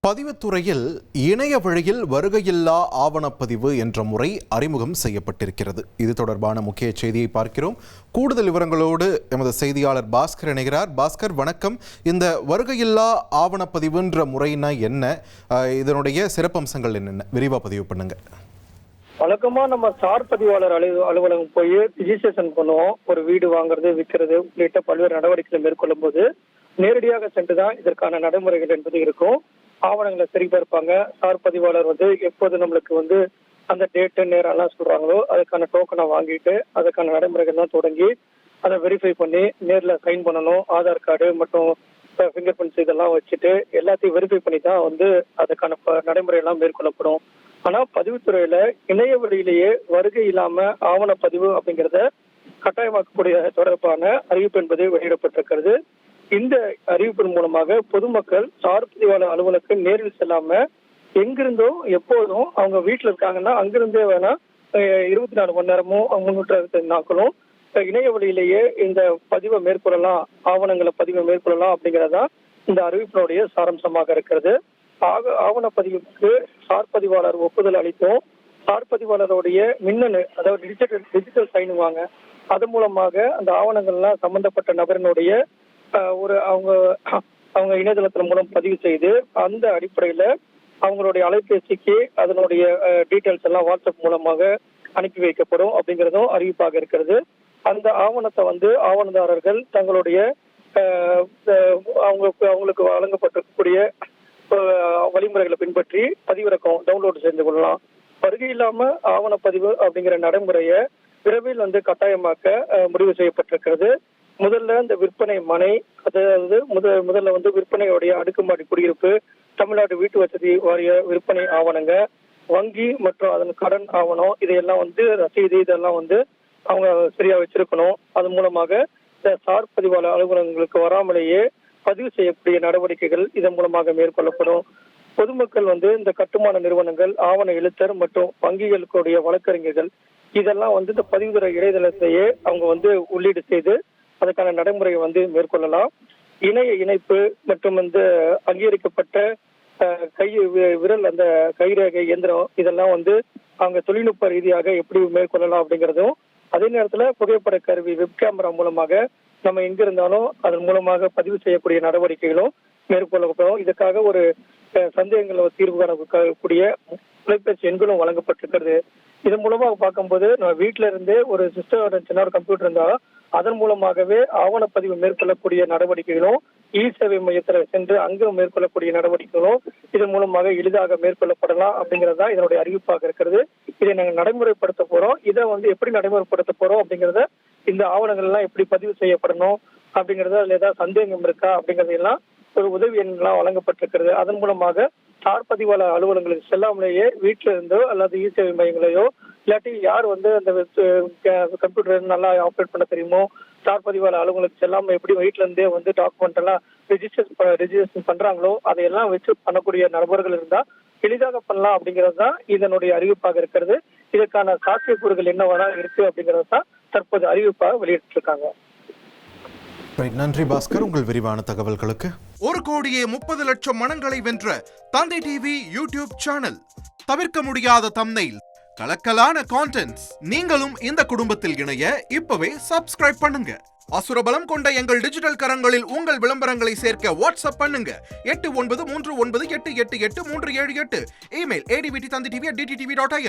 பதிவுத்துறையில் இணைய வழியில் வருகையில்லா ஆவணப்பதிவு என்ற முறை அறிமுகம் செய்யப்பட்டிருக்கிறது. இது தொடர்பான முக்கிய செய்தியை பார்க்கிறோம். கூடுதல் விவரங்களோடு எமது செய்தியாளர் பாஸ்கர் இணைகிறார். பாஸ்கர், வணக்கம். இந்த வருகையில்லா ஆவணப்பதிவுன்ற முறைனா என்ன, இதனுடைய சிறப்பம்சங்கள் என்னென்ன, விரிவா பதிவு பண்ணுங்க. வழக்கமா நம்ம சார் பதிவாளர் அலுவலகம் போய் ரிஜிஸ்ட்ரேஷன் பண்ணுவோம். ஒரு வீடு வாங்குறது, விற்கிறது உள்ளிட்ட பல்வேறு நடவடிக்கைகளை மேற்கொள்ளும் போது நேரடியாக சென்றுதான் இதற்கான நடைமுறைகள் என்பது இருக்கும். ஆவணங்களை சரிபார்ப்பாங்க. சார் பதிவாளர் எப்போது நம்மளுக்கு அந்த டேட்டு நேரம் எல்லாம் சொல்றாங்களோ அதுக்கான டோக்கனை வாங்கிட்டு அதுக்கான நடைமுறைகள் தான் தொடங்கி அதை வெரிஃபை பண்ணி நேரில் சைன் பண்ணணும். ஆதார் கார்டு மற்றும் ஃபிங்கர் பிரிண்ட்ஸ் இதெல்லாம் வச்சுட்டு எல்லாத்தையும் வெரிஃபை பண்ணி தான் அதுக்கான நடைமுறை எல்லாம் மேற்கொள்ளப்படும். ஆனா பதிவுத்துறையில இணைய வழியிலேயே வருகை இல்லாம ஆவணப்பதிவு அப்படிங்கிறத கட்டாயமாக்கக்கூடிய தொடர்பான அறிவிப்பு என்பது வெளியிடப்பட்டிருக்கிறது. இந்த அறிவிப்பின் மூலமாக பொதுமக்கள் சார் பதிவாளர் அலுவலகத்துக்கு நேரில் செல்லாம எங்கிருந்தோ எப்போதும் அவங்க வீட்டுல இருக்காங்கன்னா அங்கிருந்தே வேணா 24 மணி நேரமும் 365 நாட்களும் இணைய வழியிலேயே இந்த பதிவை மேற்கொள்ளலாம், ஆவணங்களை பதிவை மேற்கொள்ளலாம் அப்படிங்கறதான் இந்த அறிவிப்பினுடைய சாராம்சமாக இருக்கிறது. ஆவணப்பதிவுக்கு சார் பதிவாளர் ஒப்புதல் அளித்தும் சார் பதிவாளருடைய மின்னணு, அதாவது டிஜிட்டல் சைனுவாங்க. அது மூலமாக அந்த ஆவணங்கள்லாம் சம்பந்தப்பட்ட நபரினுடைய அவங்க இணையதளத்தின் மூலம் பதிவு செய்து அந்த அடிப்படையில அவங்களுடைய அலைபேசிக்கு அதனுடைய டீட்டெயில்ஸ் எல்லாம் வாட்ஸ்அப் மூலமாக அனுப்பி வைக்கப்படும் அப்படிங்கிறதும் அறிவிப்பாக இருக்கிறது. அந்த ஆவணத்தை ஆவணதாரர்கள் தங்களுடைய அவங்களுக்கு வழங்கப்பட்டிருக்கக்கூடிய வழிமுறைகளை பின்பற்றி பதிவிறக்கம் டவுன்லோடு செய்து கொள்ளலாம். வருகை இல்லாம ஆவணப்பதிவு அப்படிங்கிற நடைமுறையை விரைவில் கட்டாயமாக்க முடிவு செய்யப்பட்டிருக்கிறது. முதல்ல இந்த விற்பனை மனை, அதாவது முதல்ல விற்பனையுடைய அடுக்குமாடி குடியிருப்பு, தமிழ்நாடு வீட்டு வசதி வாரிய விற்பனை ஆவணங்க, வங்கி மற்றும் அதன் கடன் ஆவணம், இதையெல்லாம் ரசீது இதெல்லாம் அவங்க சரியா வச்சிருக்கணும். அது மூலமாக இந்த சார் பதிவாளர் அலுவலகங்களுக்கு வராமலேயே பதிவு செய்யக்கூடிய நடவடிக்கைகள் இதன் மூலமாக மேற்கொள்ளப்படும். பொதுமக்கள் இந்த கட்டுமான நிறுவனங்கள், ஆவண எழுத்தர் மற்றும் வங்கிகளுடைய வழக்கறிஞர்கள் இதெல்லாம் இந்த பதிவுத்துறை இணையதளத்தையே அவங்க உள்ளீடு செய்து அதுக்கான நடைமுறையை மேற்கொள்ளலாம். இணைய இணைப்பு மற்றும் அங்கீகரிக்கப்பட்ட விரல் அந்த கைரேகை இயந்திரம் இதெல்லாம் அவங்க தொழில்நுட்ப ரீதியாக எப்படி மேற்கொள்ளலாம் அப்படிங்கிறதும், அதே நேரத்துல புகைப்பட கருவி வெப் கேமரா மூலமாக நம்ம எங்க இருந்தாலும் அதன் மூலமாக பதிவு செய்யக்கூடிய நடவடிக்கைகளும் மேற்கொள்ளப்படும். இதுக்காக ஒரு சந்தேகங்களை தீர்வு காணக்கூடிய தொலைபேசி எண்களும் வழங்கப்பட்டிருக்கிறது. இதன் மூலமாக பார்க்கும்போது நம்ம வீட்டில இருந்தே ஒரு சிஸ்டம், சின்ன கம்ப்யூட்டர் இருந்தா அதன் மூலமாகவே ஆவணப்பதிவு மேற்கொள்ளக்கூடிய நடவடிக்கைகளும், இ சேவை மையத்தில் சென்று அங்கு மேற்கொள்ளக்கூடிய நடவடிக்கைகளும் இதன் மூலமாக எளிதாக மேற்கொள்ளப்படலாம் அப்படிங்கறதா இதனுடைய அறிவிப்பாக இருக்கிறது. இதை நாங்கள் நடைமுறைப்படுத்த போறோம். இதை எப்படி நடைமுறைப்படுத்த போறோம் அப்படிங்கறத, இந்த ஆவணங்கள் எல்லாம் எப்படி பதிவு செய்யப்படணும் அப்படிங்கறத, அதுல ஏதாவது சந்தேகம் இருக்கா அப்படிங்கறதெல்லாம் ஒரு உதவி எண்ணெல்லாம் வழங்கப்பட்டிருக்கிறது. அதன் மூலமாக சார் பதிவாளர் அலுவலகங்களுக்கு செல்லாமலேயே வீட்டில இருந்தோ அல்லது இ சேவை மையங்களையோ இல்லாட்டி யார் அந்த கம்ப்யூட்டர் நல்லா ஆப்ரேட் பண்ண தெரியுமோ சார் பதிவாளர் அலுவலகங்களுக்கு செல்லாம எப்படி வீட்டுல இருந்தே டாக்குமெண்ட் எல்லாம் ரெஜிஸ்ட்ரேஷன் பண்றாங்களோ அதையெல்லாம் வச்சு பண்ணக்கூடிய நபர்கள் இருந்தா எளிதாக பண்ணலாம் அப்படிங்கிறது தான் இதனுடைய அறிவிப்பாக இருக்கிறது. இதற்கான சாத்தியக்கூறுகள் என்னவா இருக்கு அப்படிங்கிறது தான் தற்போது அறிவிப்பாக வெளியிட்டிருக்காங்க. நன்றி பாஸ்கர், உங்கள் விரிவான தகவல்களுக்கு. 1,30,00,000 மனங்களை வென்ற தந்தை டிவி யூடியூப் சேனல். தவிர்க்க முடியாத தம்ப்நெயில், கலக்கலான கான்டென்ட்ஸ். நீங்களும் இந்த குடும்பத்தில் இணைய இப்பவே சப்ஸ்கிரைப் பண்ணுங்க. அசுரபலம் கொண்ட எங்கள் டிஜிட்டல் கரங்களில் உங்கள் விளம்பரங்களை சேர்க்க வாட்ஸ்அப் பண்ணுங்க. 8939888838. Email advttv@dttv.in.